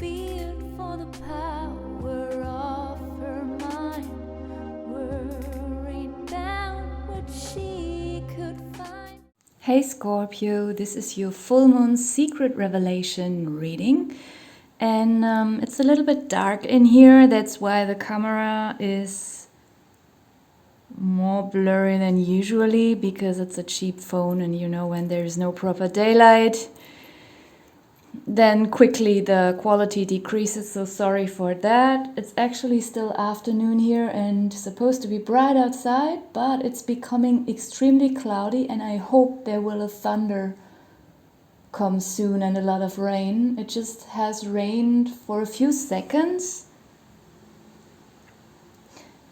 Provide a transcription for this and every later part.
feared for the power of her mind, worried about what she could find. Hey Scorpio, this is your full moon secret revelation reading. And it's a little bit dark in here, that's why the camera is more blurry than usually, because it's a cheap phone and you know when there's no proper daylight then quickly the quality decreases, so sorry for that. It's actually still afternoon here and supposed to be bright outside, but it's becoming extremely cloudy and I hope there will a thunder come soon and a lot of rain. It just has rained for a few seconds.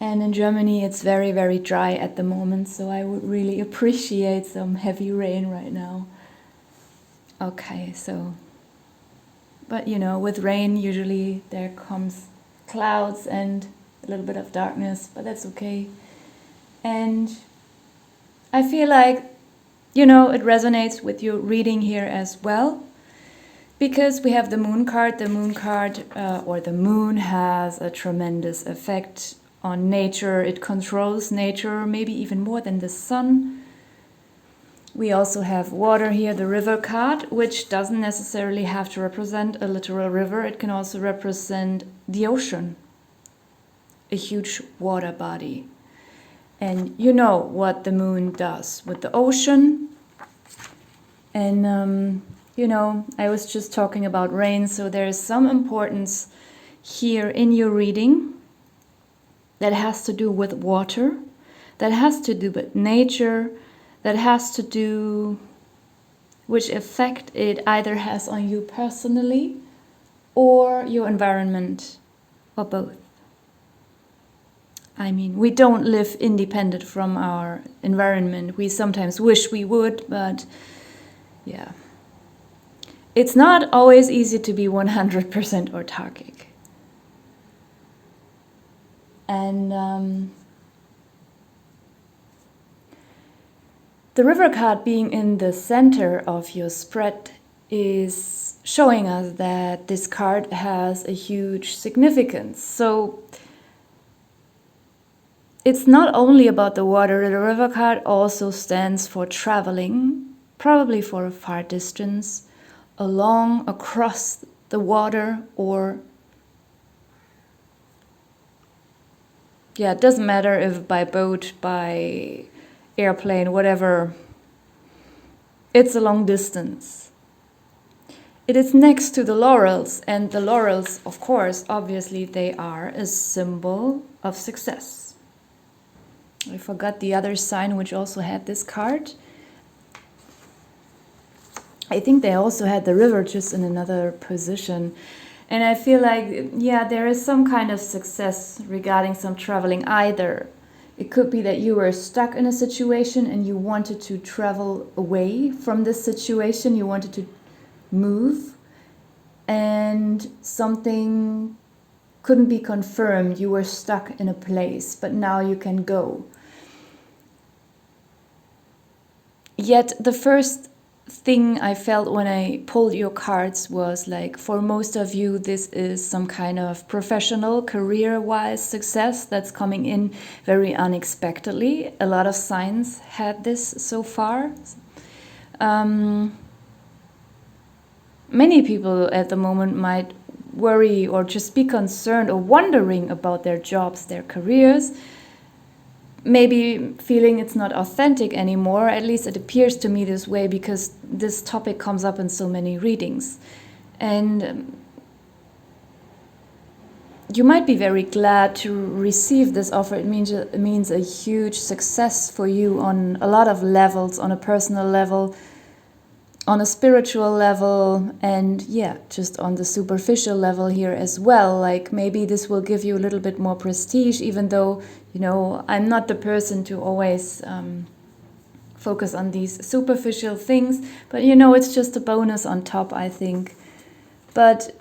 And in Germany it's very, very dry at the moment, so I would really appreciate some heavy rain right now. Okay, so, but you know, with rain usually there comes clouds and a little bit of darkness, but that's okay. And I feel like, you know, it resonates with your reading here as well, because we have the moon card. The moon card, or the moon, has a tremendous effect on nature. It controls nature, maybe even more than the sun. We also have water here, the river card, which doesn't necessarily have to represent a literal river. It can also represent the ocean, a huge water body. And you know what the moon does with the ocean. And, you know, I was just talking about rain, so there is some importance here in your reading that has to do with water, that has to do with nature, that has to do which effect it either has on you personally or your environment, or both. I mean, we don't live independent from our environment. We sometimes wish we would, but yeah. It's not always easy to be 100% autarkic. And the river card being in the center of your spread is showing us that this card has a huge significance. So it's not only about the water. The river card also stands for traveling, probably for a far distance, along, across the water, or yeah, it doesn't matter if by boat, by airplane, whatever. It's a long distance. It is next to the laurels, and the laurels, of course, obviously they are a symbol of success. I forgot the other sign which also had this card. I think they also had the river, just in another position. And I feel like, yeah, there is some kind of success regarding some traveling. Either it could be that you were stuck in a situation and you wanted to travel away from this situation. You wanted to move and something couldn't be confirmed. You were stuck in a place, but now you can go. Yet the first thing I felt when I pulled your cards was like, for most of you, this is some kind of professional, career-wise success that's coming in very unexpectedly. A lot of signs had this so far. Many people at the moment might worry or just be concerned or wondering about their jobs, their careers. Maybe feeling it's not authentic anymore. At least it appears to me this way, because this topic comes up in so many readings. And you might be very glad to receive this offer. It means a huge success for you on a lot of levels, on a personal level, on a spiritual level, and yeah, just on the superficial level here as well. Like maybe this will give you a little bit more prestige, even though, you know, I'm not the person to always focus on these superficial things, but you know, it's just a bonus on top, I think. But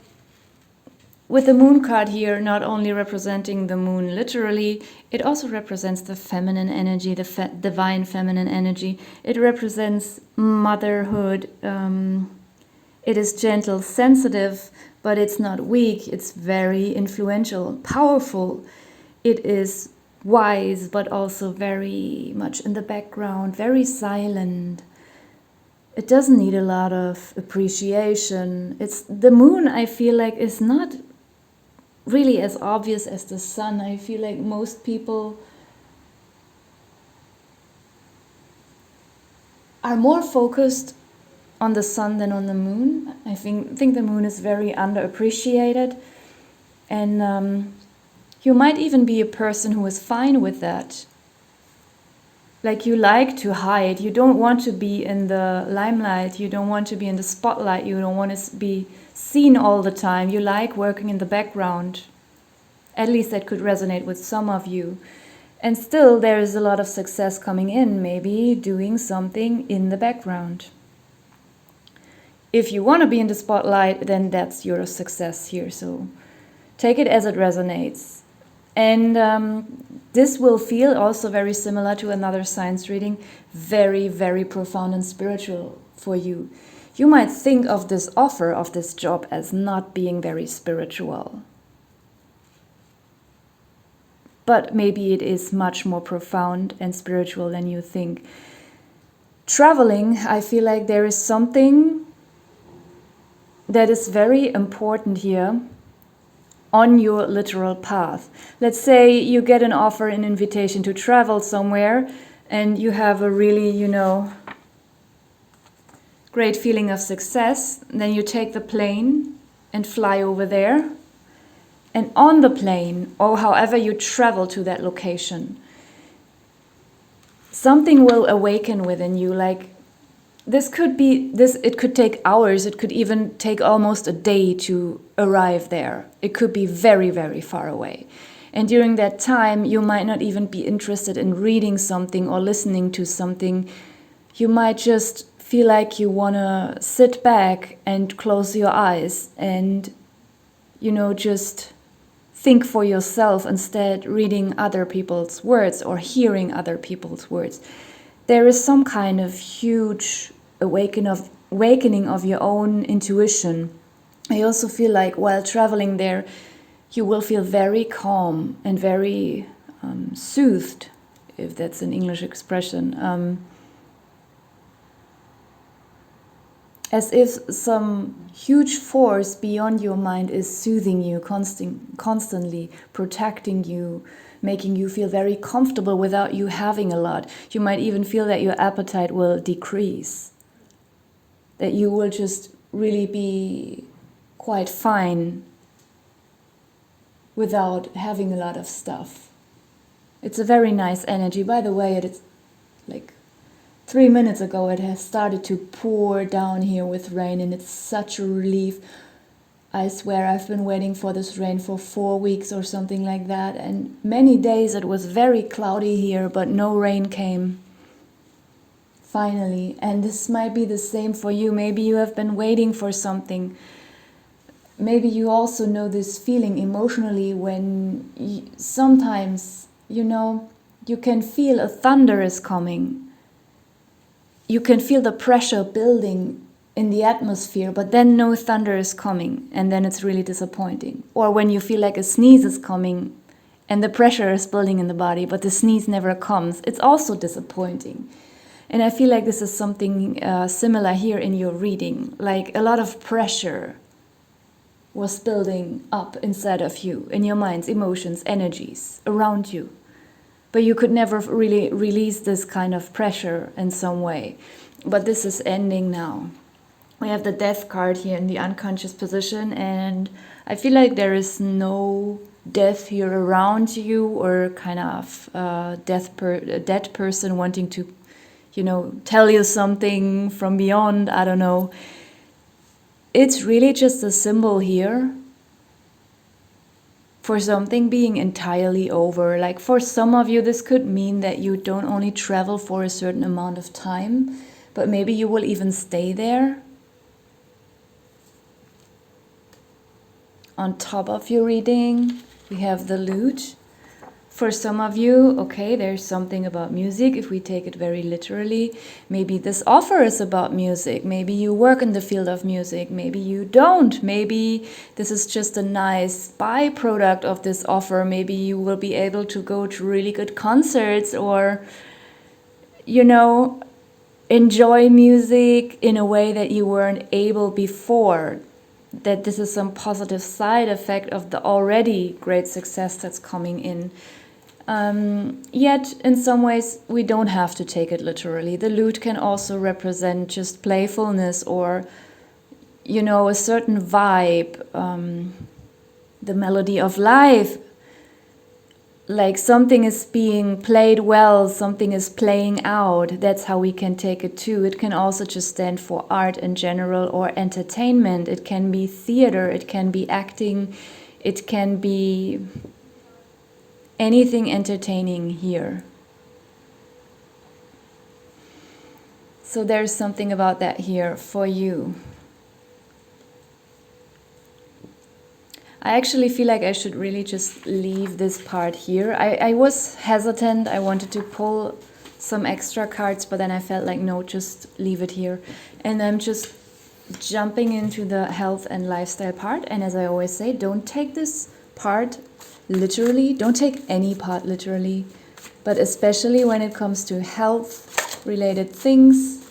with the moon card here, not only representing the moon literally, it also represents the feminine energy, the divine feminine energy. It represents motherhood. It is gentle, sensitive, But it's not weak, it's very influential, powerful. It is wise, but also very much in the background, very silent. It doesn't need a lot of appreciation. It's the moon, I feel like, is not really as obvious as the sun. I feel like most people are more focused on the sun than on the moon. I think the moon is very underappreciated, and you might even be a person who is fine with that. Like, you like to hide, you don't want to be in the limelight, you don't want to be in the spotlight, you don't want to be seen all the time, you like working in the background. At least that could resonate with some of you. And still there is a lot of success coming in, maybe doing something in the background. If you want to be in the spotlight, then that's your success here. So take it as it resonates. And this will feel also very similar to another science reading, very, very profound and spiritual for you. You might think of this offer of this job as not being very spiritual. But maybe it is much more profound and spiritual than you think. Traveling, I feel like there is something that is very important here on your literal path. Let's say you get an offer, an invitation to travel somewhere, and you have a really, great feeling of success. Then you take the plane and fly over there. And on the plane, or however you travel to that location, something will awaken within you. Like, it could take hours, it could even take almost a day to arrive there. It could be very, very far away. And during that time, you might not even be interested in reading something or listening to something. You might just feel like you want to sit back and close your eyes and, just think for yourself instead, reading other people's words or hearing other people's words. There is some kind of huge awakening of your own intuition. I also feel like while traveling there, you will feel very calm and very soothed, if that's an English expression. As if some huge force beyond your mind is soothing you, constantly protecting you, making you feel very comfortable without you having a lot. You might even feel that your appetite will decrease, that you will just really be quite fine without having a lot of stuff. It's a very nice energy. By the way, it's like 3 minutes ago it has started to pour down here with rain, and it's such a relief. I swear I've been waiting for this rain for 4 weeks or something like that, and many days it was very cloudy here, but no rain came. Finally. And this might be the same for you. Maybe you have been waiting for something. Maybe you also know this feeling emotionally when sometimes, you can feel a thunder is coming. You can feel the pressure building in the atmosphere, but then no thunder is coming, and then it's really disappointing. Or when you feel like a sneeze is coming and the pressure is building in the body, but the sneeze never comes, it's also disappointing. And I feel like this is something similar here in your reading. Like, a lot of pressure was building up inside of you, in your minds, emotions, energies around you. But you could never really release this kind of pressure in some way. But this is ending now. We have the Death card here in the unconscious position, and I feel like there is no death here around you, or kind of dead person wanting to, tell you something from beyond. I don't know. It's really just a symbol here for something being entirely over. Like, for some of you, this could mean that you don't only travel for a certain amount of time, but maybe you will even stay there. On top of your reading, we have the Lute. For some of you, okay, there's something about music. If we take it very literally, maybe this offer is about music. Maybe you work in the field of music. Maybe you don't. Maybe this is just a nice byproduct of this offer. Maybe you will be able to go to really good concerts, or, you know, enjoy music in a way that you weren't able before. That this is some positive side effect of the already great success that's coming in. Yet, in some ways, we don't have to take it literally. The lute can also represent just playfulness, or, you know, a certain vibe, the melody of life. Like something is being played well, something is playing out. That's how we can take it too. It can also just stand for art in general, or entertainment. It can be theater, it can be acting, it can be anything entertaining here. So there's something about that here for you. I actually feel like I should really just leave this part here. I was hesitant. I wanted to pull some extra cards, but then I felt like, no, just leave it here. And I'm just jumping into the health and lifestyle part. And as I always say, don't take this part literally. Don't take any part literally. But especially when it comes to health-related things,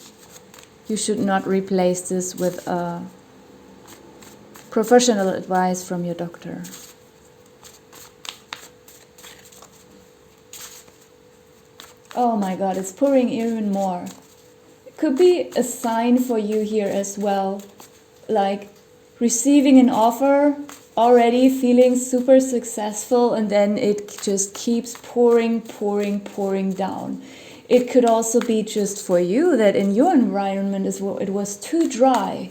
you should not replace this with a professional advice from your doctor. Oh my God, it's pouring even more. It could be a sign for you here as well, like receiving an offer, already feeling super successful, and then it just keeps pouring down. It could also be just for you that in your environment it was too dry,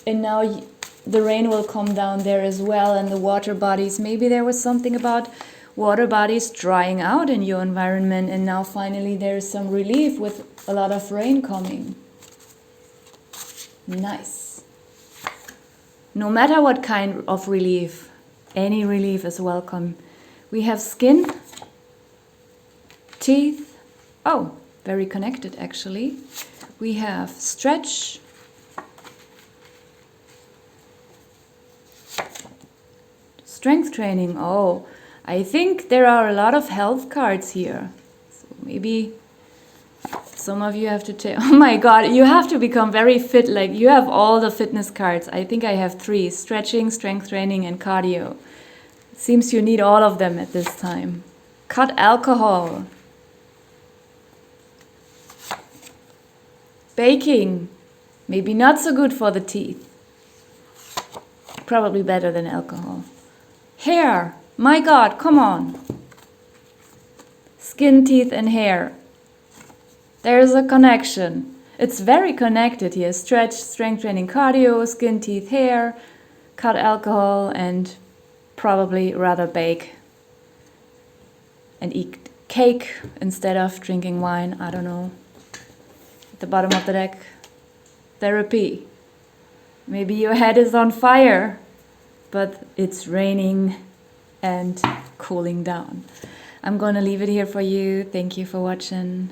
and now the rain will come down there as well, and the water bodies. Maybe there was something about water bodies drying out in your environment, and now finally there is some relief with a lot of rain coming. Nice. No matter what kind of relief, any relief is welcome. We have skin, teeth. Oh, very connected actually. We have stretch, strength training. Oh, I think there are a lot of health cards here. So maybe some of you have to take... Oh my God, you have to become very fit. Like, you have all the fitness cards. I think I have 3. Stretching, strength training, and cardio. It seems you need all of them at this time. Cut alcohol. Baking. Maybe not so good for the teeth. Probably better than alcohol. Hair. My God, come on. Skin, teeth, and hair. There's a connection. It's very connected here. Stretch, strength training, cardio, skin, teeth, hair, cut alcohol, and probably rather bake and eat cake instead of drinking wine. I don't know. At the bottom of the deck, therapy. Maybe your head is on fire, but it's raining and cooling down. I'm gonna leave it here for you. Thank you for watching.